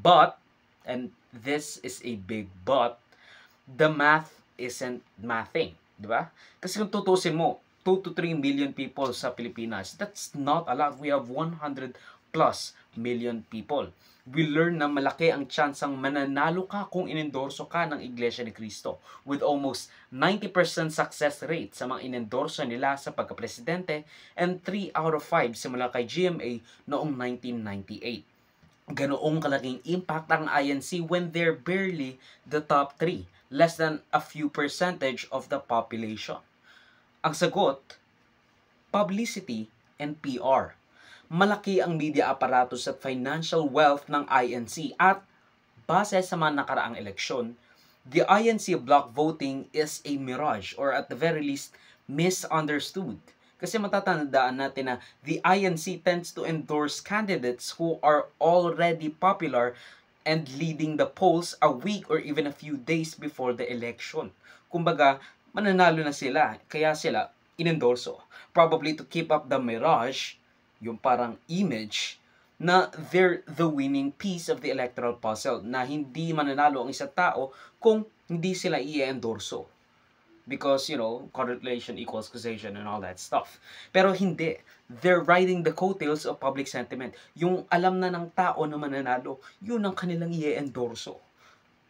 But, and this is a big but, the math isn't mathing, di ba? Kasi kung tutusin mo, 2 to 3 million people sa Pilipinas, that's not a lot. We have 100 plus million people. We learn na malaki ang tsansang mananalo ka kung inendorso ka ng Iglesia ni Cristo, with almost 90% success rate sa mga inendorso nila sa pagkapresidente and 3 out of 5 simula kay GMA noong 1998. Ganoong kalaking impact ang INC when they're barely the top 3, less than a few percentage of the population. Ang sagot, publicity and PR. Malaki ang media apparatus at financial wealth ng INC at base sa mga nakaraang eleksyon, the INC block voting is a mirage or at the very least misunderstood. Kasi matatandaan natin na the INC tends to endorse candidates who are already popular and leading the polls a week or even a few days before the election. Kumbaga, mananalo na sila, kaya sila inendorso. Probably to keep up the mirage, yung parang image, na they're the winning piece of the electoral puzzle, na hindi mananalo ang isang tao kung hindi sila i-endorso. Because, you know, correlation equals causation and all that stuff. Pero hindi. They're riding the coattails of public sentiment. Yung alam na ng tao na mananalo, yun ang kanilang i-endorso.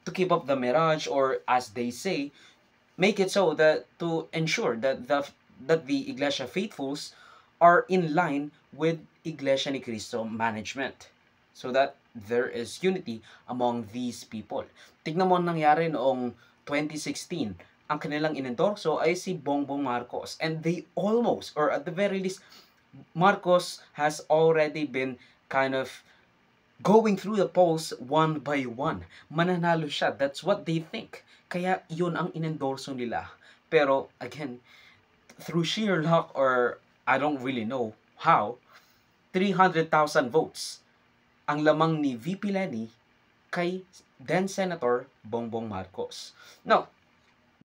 To keep up the mirage, or as they say, make it so that to ensure that the Iglesia faithfuls are in line with Iglesia ni Cristo management. So that there is unity among these people. Tignan mo ang nangyari noong 2016. Ang kanilang inendorso ay si Bongbong Marcos. And they almost, or at the very least, Marcos has already been kind of going through the polls one by one. Mananalo siya. That's what they think. Kaya yun ang inendorso nila. Pero, again, through sheer luck, or I don't really know how, 300,000 votes ang lamang ni VP Leni kay then Senator Bongbong Marcos. Now,